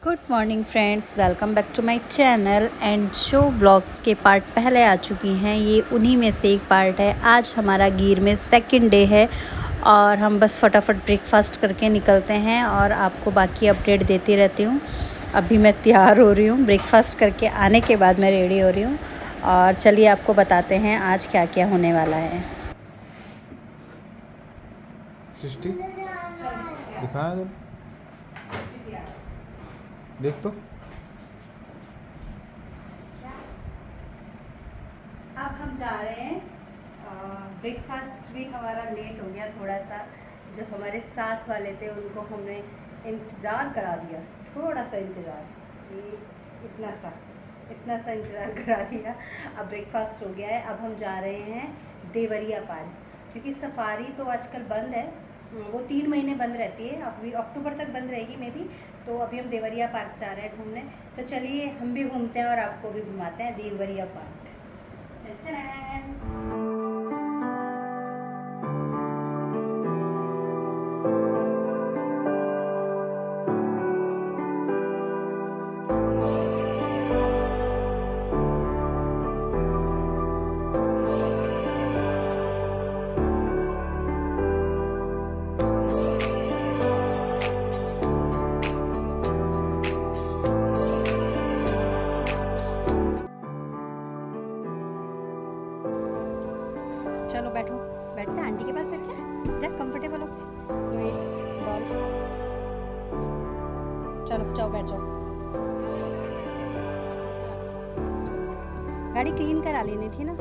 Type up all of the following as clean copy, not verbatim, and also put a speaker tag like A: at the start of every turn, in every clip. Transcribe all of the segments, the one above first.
A: Good morning friends, welcome back to my channel and show vlogs के part पहले आ चुकी हैं। ये उन्हीं में से एक पार्ट है। आज हमारा गिर में सेकंड डे है और हम बस फटाफट ब्रेकफास्ट करके निकलते हैं और आपको बाकी अपडेट देती रहती हूँ। अभी मैं तैयार हो रही हूँ, ब्रेकफास्ट करके आने के बाद मैं रेडी हो रही हूँ और चलिए आपको बताते हैं आज क्या क्या होने वाला है।
B: सृष्टि दिखाया जब देख तो
A: अब हम जा रहे हैं। ब्रेकफास्ट भी हमारा लेट हो गया थोड़ा सा। जो हमारे साथ वाले थे उनको हमने इंतज़ार करा दिया, थोड़ा सा इंतज़ार, ये इतना सा इंतज़ार करा दिया। अब ब्रेकफास्ट हो गया है। अब हम जा रहे हैं देवरिया पार्क, क्योंकि सफारी तो आजकल बंद है। वो 3 महीने बंद रहती है, अभी अक्टूबर तक बंद रहेगी मे बी। तो अभी हम देवरिया पार्क जा रहे हैं घूमने। तो चलिए हम भी घूमते हैं और आपको भी घुमाते हैं देवरिया पार्क। चलो बैठो, बैठ जा, आंटी के पास बैठ जा, कंफर्टेबल हो। लो ये डॉल, चलो जाओ बैठ जाओ। गाड़ी क्लीन करा लेनी थी ना।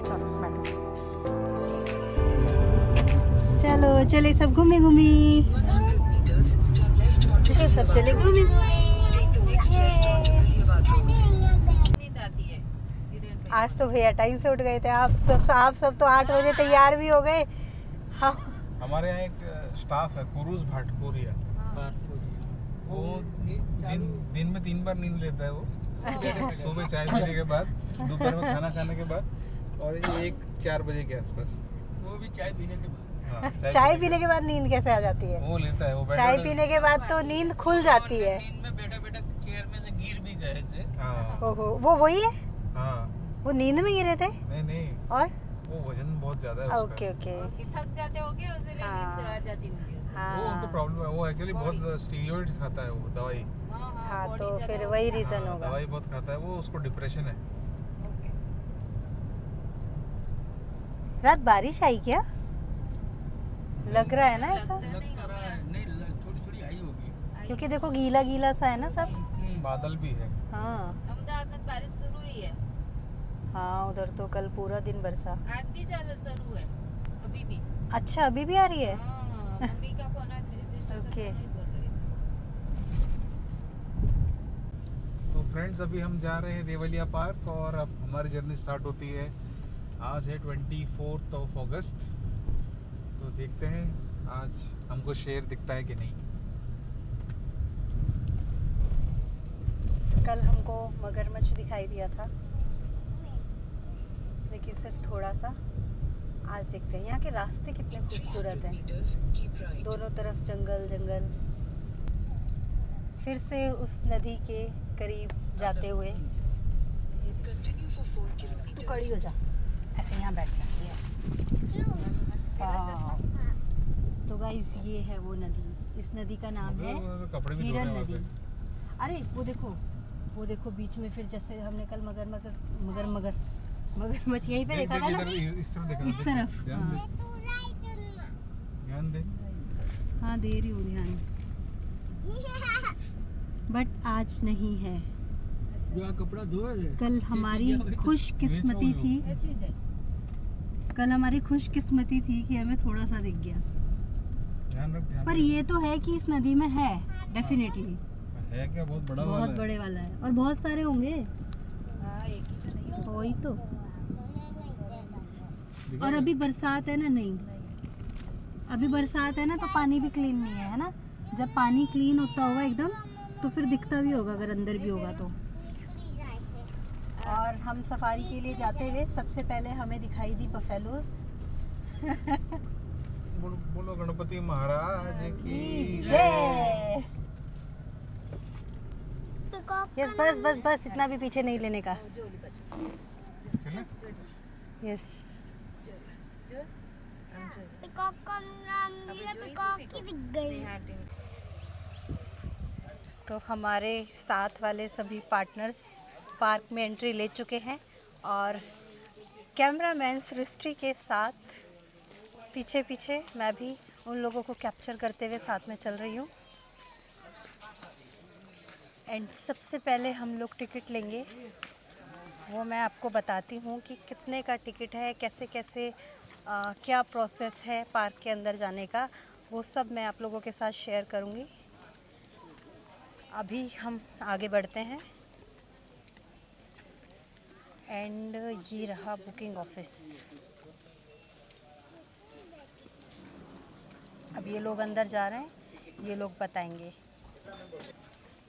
A: चलो बैठो, चलो चले सब घूमे घूमी, सब चले घूमे घूमी। आज तो भैया टाइम से उठ गए थे। आप सब तो 8 बजे तैयार भी हो गए। हाँ,
B: हमारे यहाँ एक स्टाफ है कुरूज भाटपुरिया, वो दिन में 3 बार नींद लेता है वो।
A: अच्छा।
B: सुबह चाय पीने के बाद, दोपहर में खाना खाने के बाद और 1-4 बजे के आसपास।
C: वो भी चाय पीने के बाद।
B: हाँ,
A: चाय पीने के बाद नींद कैसे आ जाती है?
B: वो लेता है, वो
A: चाय पीने के बाद तो नींद खुल जाती है।
C: नींद में बैठा बैठा चेयर में से गिर भी गए थे।
B: हाँ
A: ओहो, वो वही है?
B: हाँ,
A: वो नींद में गिरे थे?
B: नहीं
A: और
B: वो वजन बहुत ज्यादा है उसका।
A: Okay okay.
D: थक जाते होगे उसके लिए नींद आ जाती होगी उसे।
B: वो उनको प्रॉब्लम है, वो एक्चुअली बहुत स्टीरॉइड खाता है वो दवाई।
A: हाँ,
D: body
A: तो
D: ज्यादा
A: फिर
D: हो
A: वही
D: गया।
A: रीजन
B: हाँ,
A: होगा।
B: दवाई बहुत खाता है वो, उसको डिप्रेशन है।
D: ओके।
A: रात बारिश आई क्या? लग रहा है ना ऐसा,
D: लगता नहीं
C: लग रहा है, नहीं थोड़ी थोड़ी आई होगी।
A: क्योंकि देखो गीला गीला सा है ना सब।
B: बादल भी है।
A: हाँ
D: अहमदाबाद में बारिश शुरू हुई है।
A: हाँ, उधर तो कल पूरा दिन बरसा।
D: आज भी ज्यादा शुरू है, अभी भी।
A: अच्छा, अभी भी आ रही है?
D: हाँ, मम्मी का फोन आज मेरी सिस्टर का
A: Okay.
D: फोन ही बोल रही है।
B: तो फ्रेंड्स अभी हम जा रहे हैं देवलिया पार्क और अब हमारी जर्नी स्टार्ट होती है। आज है 24 अगस्त। तो देखते हैं आज हमको शेर दिखता है कि नहीं।
A: कल हमको मगरमच्छ दिखाई दिया था, लेकिन सिर्फ थोड़ा सा। आज देखते हैं। यहाँ के रास्ते कितने खूबसूरत हैं, दोनों तरफ जंगल जंगल। फिर से उस नदी के करीब जाते हुए तू खड़ी हो जा, ऐसे यहाँ बैठ जा। यस, तो गाइस ये है वो नदी। इस नदी का नाम है
B: कपड़े भी धो रहे
A: हिरन
B: हैं वहाँ
A: नदी।
B: पे।
A: अरे वो देखो बीच में, फिर जैसे हमने कल मगरमच्छ यहीं पे देखा था ना,
B: इस तरफ देखा,
A: इस तरफ।
B: ध्यान दे, ध्यान दे।
A: हाँ दे रही हूँ ध्यान, बट आज नहीं है।
C: जो कपड़ा धो रहे
A: कल हमारी खुशकिस्मती थी, कि हमें थोड़ा सा दिख गया।
B: ध्यान रख, ध्यान
A: पर
B: रख।
A: ये तो है कि इस नदी में है डेफिनेटली,
B: है क्या? बहुत बड़ा वाला
A: बहुत
B: है।
A: बड़े वाला है और बहुत सारे होंगे।
D: हाँ, एक ही तो नहीं
A: वही तो।
B: दिखा
A: और
B: क्या?
A: अभी बरसात है ना, नहीं अभी बरसात है ना, तो पानी भी क्लीन नहीं है ना। जब पानी क्लीन होता होगा एकदम, तो फिर दिखता भी होगा अगर अंदर भी होगा तो। और हम सफारी के लिए जाते हुए सबसे पहले हमें दिखाई दी बफेलोज।
B: बोलो गणपति महाराज की
A: जय। यस, बस बस बस, इतना भी पीछे नहीं लेने का।
B: चले?
A: यस।
E: पिकॉक का नाम लिया, पिकॉक की दिख गई।
A: तो हमारे साथ वाले सभी पार्टनर्स पार्क में एंट्री ले चुके हैं और कैमरामैन सृष्टि के साथ पीछे पीछे मैं भी उन लोगों को कैप्चर करते हुए साथ में चल रही हूँ। एंड सबसे पहले हम लोग टिकट लेंगे, वो मैं आपको बताती हूँ कि कितने का टिकट है, कैसे कैसे क्या प्रोसेस है पार्क के अंदर जाने का, वो सब मैं आप लोगों के साथ शेयर करूँगी। अभी हम आगे बढ़ते हैं। एंड ये रहा बुकिंग ऑफिस। अब ये लोग अंदर जा रहे हैं, ये लोग बताएंगे।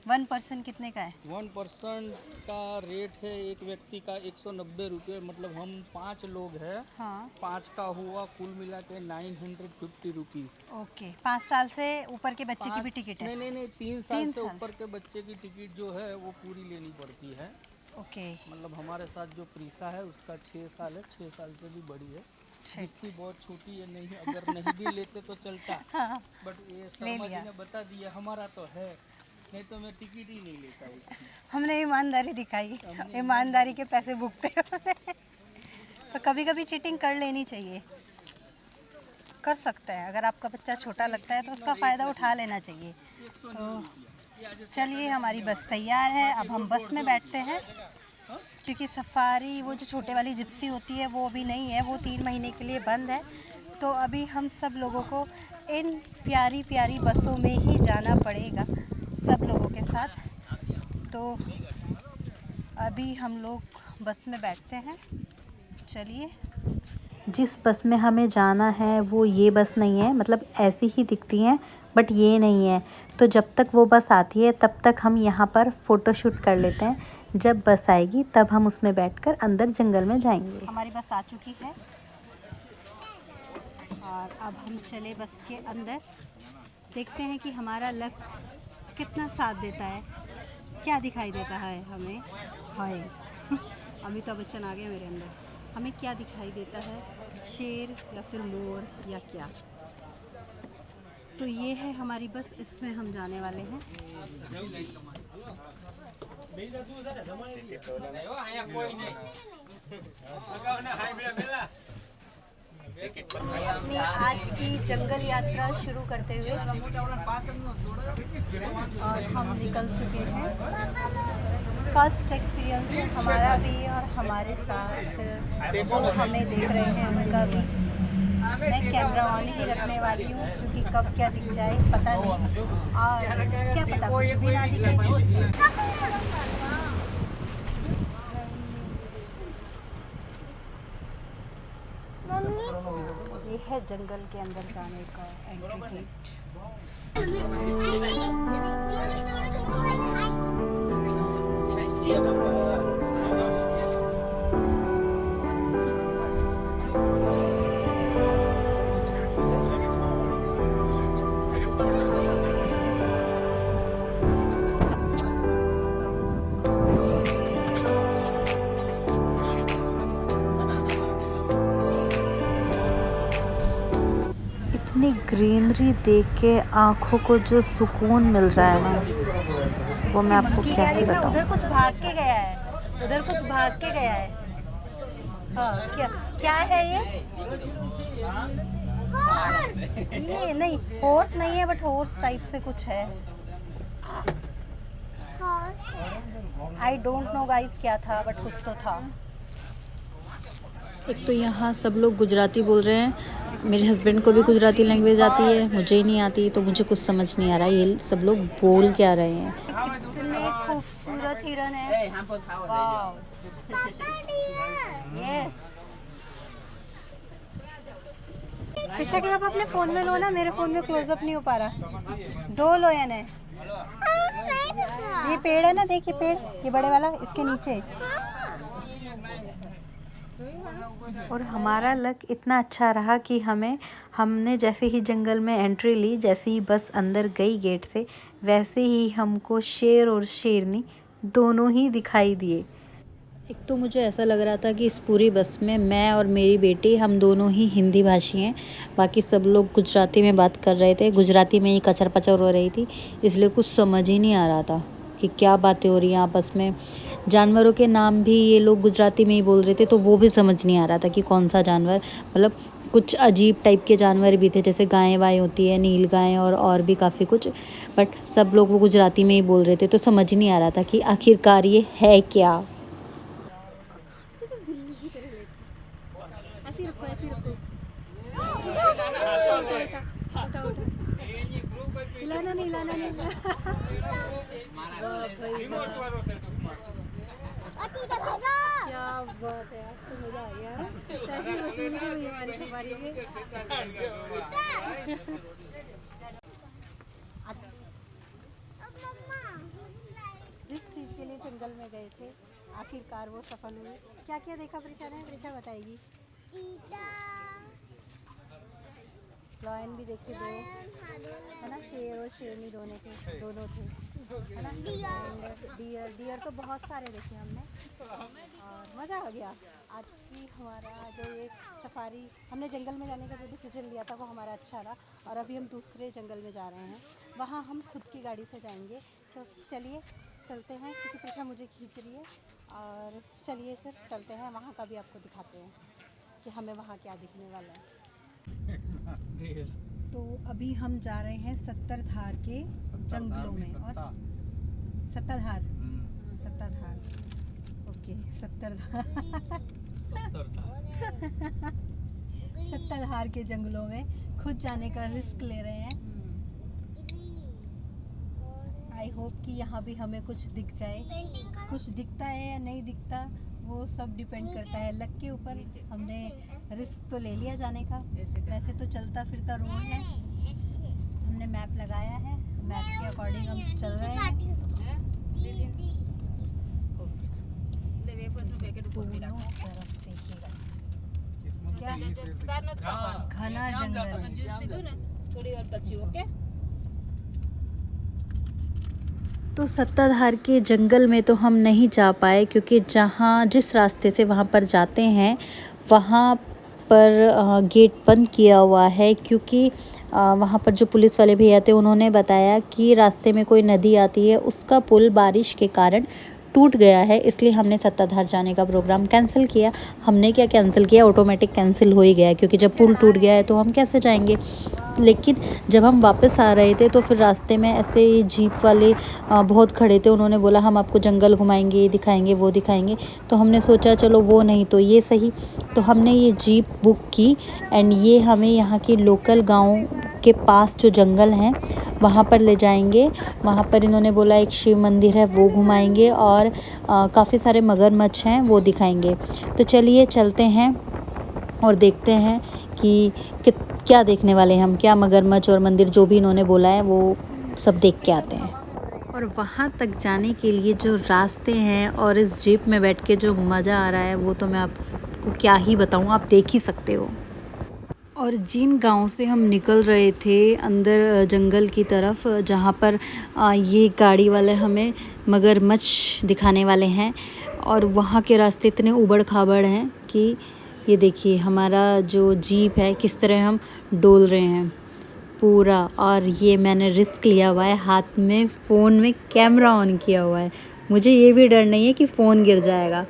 A: 1 पर्सन कितने का है?
C: 1% का रेट है एक व्यक्ति का 190 रुपये, मतलब हम 5 लोग हैं।
A: हाँ,
C: 5 का हुआ कुल मिला के 950 रुपीज़।
A: ओके। 5 साल से ऊपर के बच्चे की भी टिकट है?
C: नहीं 3 साल
A: 3
C: से
A: साल।
C: ऊपर के बच्चे की टिकट जो है वो पूरी लेनी पड़ती है।
A: ओके।
C: मतलब हमारे साथ जो प्रीसा है उसका 6 साल है, 6 साल से भी बड़ी है। जितनी बहुत छोटी है नहीं, अगर नहीं भी लेते तो चलता।
A: हाँ,
C: बट ये
A: ले
C: शर्मा
A: लिया।
C: जी ने बता दिया हमारा तो है, नहीं तो मैं टिकट ही नहीं लेता उसकी।
A: हमने ईमानदारी दिखाई, ईमानदारी के पैसे भुगते हैं। तो कभी कभी चीटिंग कर लेनी चाहिए, कर सकते हैं। अगर आपका बच्चा छोटा लगता है तो उसका फ़ायदा उठा लेना चाहिए। तो चलिए, हमारी बस तैयार है, अब हम बस में बैठते हैं। क्योंकि सफारी वो जो छोटे वाली जिप्सी होती है वो अभी नहीं है, वो 3 महीने के लिए बंद है। तो अभी हम सब लोगों को इन प्यारी प्यारी बसों में ही जाना पड़ेगा, सब लोगों के साथ। तो अभी हम लोग बस में बैठते हैं। चलिए। जिस बस में हमें जाना है वो ये बस नहीं है, मतलब ऐसी ही दिखती हैं बट ये नहीं है। तो जब तक वो बस आती है तब तक हम यहाँ पर फ़ोटोशूट कर लेते हैं। जब बस आएगी तब हम उसमें बैठकर अंदर जंगल में जाएंगे। हमारी बस आ चुकी है और अब हम चले बस के अंदर। देखते हैं कि हमारा लक कितना साथ देता है, क्या दिखाई देता है हमें। हाय अमिताभ बच्चन आ गए मेरे अंदर। हमें क्या दिखाई देता है, शेर या फिर मोर या क्या। तो ये है हमारी बस, इसमें हम जाने वाले हैं। अपनी आज की जंगल यात्रा शुरू करते हुए और हम निकल चुके हैं। फर्स्ट एक्सपीरियंस है हमारा भी और हमारे साथ जो हमें देख रहे हैं उनका भी। मैं कैमरा ऑन ही रखने वाली हूँ क्योंकि कब क्या दिख जाए पता नहीं, और क्या पता कुछ भी ना दिखे। ये है जंगल के अंदर जाने का एंट्री गेट। इतनी ग्रीनरी देख के आँखों को जो सुकून मिल रहा है ना, वो मैं आपको क्या ही बताऊं। उधर कुछ भाग के गया है, उधर कुछ भाग के गया है। हाँ, क्या क्या है ये? ये नहीं, हॉर्स नहीं है बट हॉर्स टाइप से कुछ है। आई डोंट नो गाइस क्या था बट कुछ तो था। एक तो यहाँ सब लोग गुजराती बोल रहे हैं। मेरे हस्बैंड को भी गुजराती लैंग्वेज आती है, मुझे ही नहीं आती, तो मुझे कुछ समझ नहीं आ रहा ये सब लोग बोल क्या रहे हैं। कितने खूबसूरत हिरन है। वाव। यस। कृष्णा के पापा अपने फ़ोन में लो ना, मेरे फ़ोन में क्लोजअप नहीं हो पा रहा। दो लो या नहीं। ये पेड़ है ना, देखिए पेड़, ये बड़े वाला, इसके नीचे। और हमारा लक इतना अच्छा रहा कि हमने जैसे ही जंगल में एंट्री ली, जैसे ही बस अंदर गई गेट से, वैसे ही हमको शेर और शेरनी दोनों ही दिखाई दिए। एक तो मुझे ऐसा लग रहा था कि इस पूरी बस में मैं और मेरी बेटी हम दोनों ही हिंदी भाषी हैं, बाकी सब लोग गुजराती में बात कर रहे थे। गुजराती में ही कचर पचर हो रही थी, इसलिए कुछ समझ ही नहीं आ रहा था कि क्या बातें हो रही हैं आपस में। जानवरों के नाम भी ये लोग गुजराती में ही बोल रहे थे, तो वो भी समझ नहीं आ रहा था कि कौन सा जानवर, मतलब कुछ अजीब टाइप के जानवर भी थे, जैसे गायें वाएँ होती है, नील गायें और भी काफ़ी कुछ, बट सब लोग वो गुजराती में ही बोल रहे थे, तो समझ नहीं आ रहा था कि आखिरकार ये है क्या। ऐसे रखो हिलाना नहीं क्या बात है, आज तो मजा आ गया। पैसे वसूल के हुई हमारी सफारी के। जिस चीज़ के लिए जंगल में गए थे, आखिरकार वो सफल हुए। क्या क्या देखा प्रिशा ने? प्रिशा बताएगी। लॉयन भी देखे दो, है ना, शेर और शेरनी दोनों थे, है ना, डियर तो बहुत सारे देखे हमने और मज़ा आ गया। आज की हमारा जो ये सफारी, हमने जंगल में जाने का जो डिसीजन लिया था वो हमारा अच्छा रहा। और अभी हम दूसरे जंगल में जा रहे हैं, वहाँ हम खुद की गाड़ी से जाएंगे। तो चलिए चलते हैं, क्योंकि प्रिशा मुझे खींच रही है। और चलिए फिर चलते हैं, वहाँ का भी आपको दिखाते हैं कि हमें वहाँ क्या दिखने वाला है। तो अभी हम जा रहे हैं सत्ताधार के जंगलों में। और सत्ताधार ओके, सत्ताधार के जंगलों में खुद जाने का रिस्क ले रहे हैं। आई होप कि यहाँ भी हमें कुछ दिख जाए। कुछ दिखता है या नहीं दिखता वो सब डिपेंड करता है लक के ऊपर। हमने रिस्क तो ले लिया जाने का। वैसे तो चलता फिरता रोड है, हमने मैप लगाया है, मैप के अकॉर्डिंग हम चल रहे हैं। दोनों तरफ देखिएगा क्या घना जंगल है।
D: थोड़ी और बची, ओके।
A: तो सत्ताधार के जंगल में तो हम नहीं जा पाए, क्योंकि जिस रास्ते से वहाँ पर जाते हैं वहाँ पर गेट बंद किया हुआ है। क्योंकि वहाँ पर जो पुलिस वाले भैया थे उन्होंने बताया कि रास्ते में कोई नदी आती है, उसका पुल बारिश के कारण टूट गया है, इसलिए हमने सत्ताधार जाने का प्रोग्राम कैंसिल किया। हमने क्या कैंसिल किया, ऑटोमेटिक कैंसिल हो ही गया, क्योंकि जब पुल टूट गया है तो हम कैसे जाएंगे। लेकिन जब हम वापस आ रहे थे तो फिर रास्ते में ऐसे जीप वाले बहुत खड़े थे। उन्होंने बोला हम आपको जंगल घुमाएंगे, ये दिखाएंगे, वो दिखाएंगे। तो हमने सोचा चलो वो नहीं तो ये सही। तो हमने ये जीप बुक की एंड ये हमें यहाँ की लोकल गाँव के पास जो जंगल हैं वहाँ पर ले जाएंगे। वहाँ पर इन्होंने बोला एक शिव मंदिर है वो घुमाएंगे और काफ़ी सारे मगरमच्छ हैं वो दिखाएंगे। तो चलिए चलते हैं और देखते हैं कि क्या देखने वाले हैं हम, क्या मगरमच्छ और मंदिर जो भी इन्होंने बोला है वो सब देख के आते हैं। और वहाँ तक जाने के लिए जो रास्ते हैं और इस जीप में बैठ के जो मज़ा आ रहा है वो तो मैं आपको क्या ही बताऊँ, आप देख ही सकते हो। और जिन गांव से हम निकल रहे थे अंदर जंगल की तरफ, जहाँ पर ये गाड़ी वाले हमें मगरमच्छ दिखाने वाले हैं, और वहाँ के रास्ते इतने उबड़ खाबड़ हैं कि ये देखिए हमारा जो जीप है किस तरह हम डोल रहे हैं पूरा। और ये मैंने रिस्क लिया हुआ है, हाथ में फ़ोन में कैमरा ऑन किया हुआ है। मुझे ये भी डर नहीं है कि फ़ोन गिर जाएगा।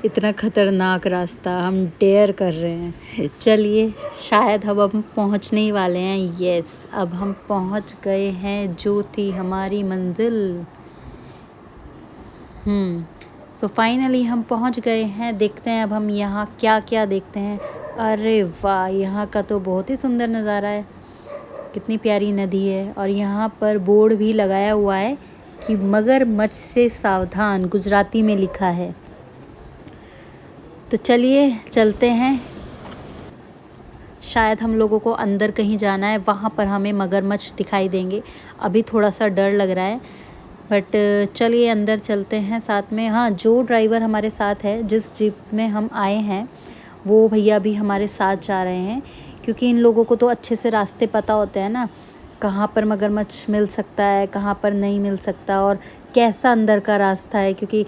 A: इतना ख़तरनाक रास्ता हम डेयर कर रहे हैं। चलिए शायद अब हम पहुंचने ही वाले हैं। यस, अब हम पहुंच गए हैं जो थी हमारी मंजिल। सो फाइनली हम पहुंच गए हैं। देखते हैं अब हम यहाँ क्या क्या देखते हैं। अरे वाह, यहाँ का तो बहुत ही सुंदर नज़ारा है, कितनी प्यारी नदी है। और यहाँ पर बोर्ड भी लगाया हुआ है कि मगरमच्छ से सावधान, गुजराती में लिखा है। तो चलिए चलते हैं। शायद हम लोगों को अंदर कहीं जाना है, वहाँ पर हमें मगरमच्छ दिखाई देंगे। अभी थोड़ा सा डर लग रहा है,
F: बट चलिए अंदर चलते हैं साथ में। हाँ, जो ड्राइवर हमारे साथ है, जिस जीप में हम आए हैं, वो भैया भी हमारे साथ जा रहे हैं, क्योंकि इन लोगों को तो अच्छे से रास्ते पता होते हैं ना, कहाँ पर मगरमच्छ मिल सकता है, कहाँ पर नहीं मिल सकता, और कैसा अंदर का रास्ता है, क्योंकि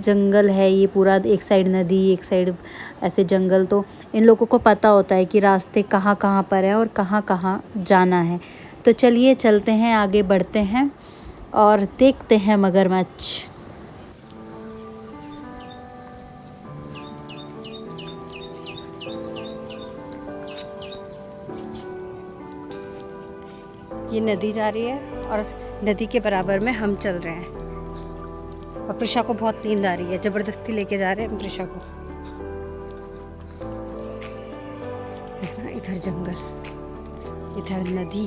F: जंगल है ये पूरा, एक साइड नदी, एक साइड ऐसे जंगल। तो इन लोगों को पता होता है कि रास्ते कहाँ कहाँ पर है और कहाँ कहाँ जाना है। तो चलिए चलते हैं, आगे बढ़ते हैं और देखते हैं मगरमच्छ।
A: ये नदी जा रही है और नदी के बराबर में हम चल रहे हैं। और प्रिशा को बहुत नींद आ रही है, ज़बरदस्ती लेके जा रहे हैं हम प्रिशा को। इधर जंगल, इधर नदी।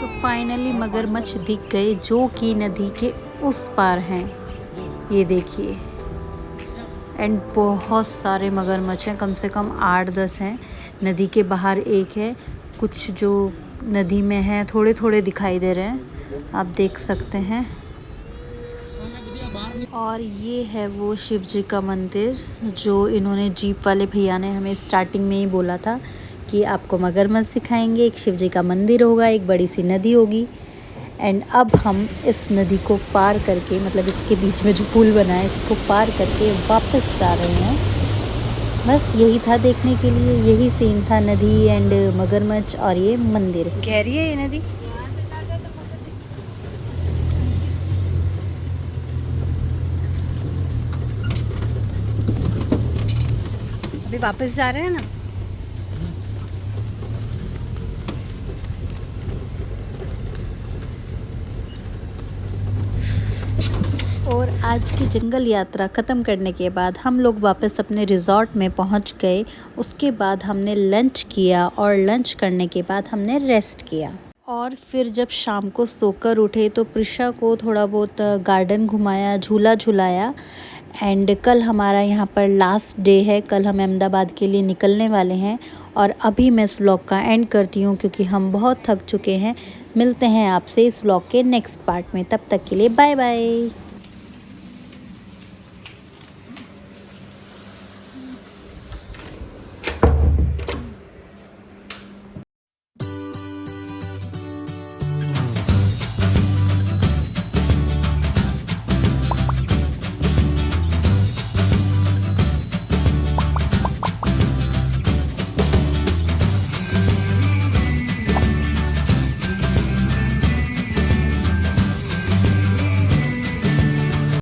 F: तो फाइनली मगरमच्छ दिख गए, जो कि नदी के उस पार हैं। ये देखिए, एंड बहुत सारे मगरमच्छ हैं, कम से कम 8-10 हैं। नदी के बाहर एक है, कुछ जो नदी में है थोड़े थोड़े दिखाई दे रहे हैं, आप देख सकते हैं। और ये है वो शिव जी का मंदिर, जो इन्होंने जीप वाले भैया ने हमें स्टार्टिंग में ही बोला था कि आपको मगरमच्छ दिखाएंगे, एक शिव जी का मंदिर होगा, एक बड़ी सी नदी होगी। एंड अब हम इस नदी को पार करके, मतलब इसके बीच में जो पुल बना है, इसको पार करके वापस जा रहे हैं। बस यही था देखने के लिए, यही सीन था, नदी एंड मगरमच्छ और ये मंदिर।
A: गहरी है ये नदी। अभी वापस जा रहे हैं ना।
F: और आज की जंगल यात्रा ख़त्म करने के बाद हम लोग वापस अपने रिज़ॉर्ट में पहुंच गए। उसके बाद हमने लंच किया और लंच करने के बाद हमने रेस्ट किया। और फिर जब शाम को सोकर उठे तो प्रिशा को थोड़ा बहुत गार्डन घुमाया, झूला झुलाया। एंड कल हमारा यहाँ पर लास्ट डे है, कल हम अहमदाबाद के लिए निकलने वाले हैं। और अभी मैं इस व्लॉग का एंड करती हूँ, क्योंकि हम बहुत थक चुके हैं। मिलते हैं आपसे इस व्लॉग के नेक्स्ट पार्ट में, तब तक के लिए बाय बाय।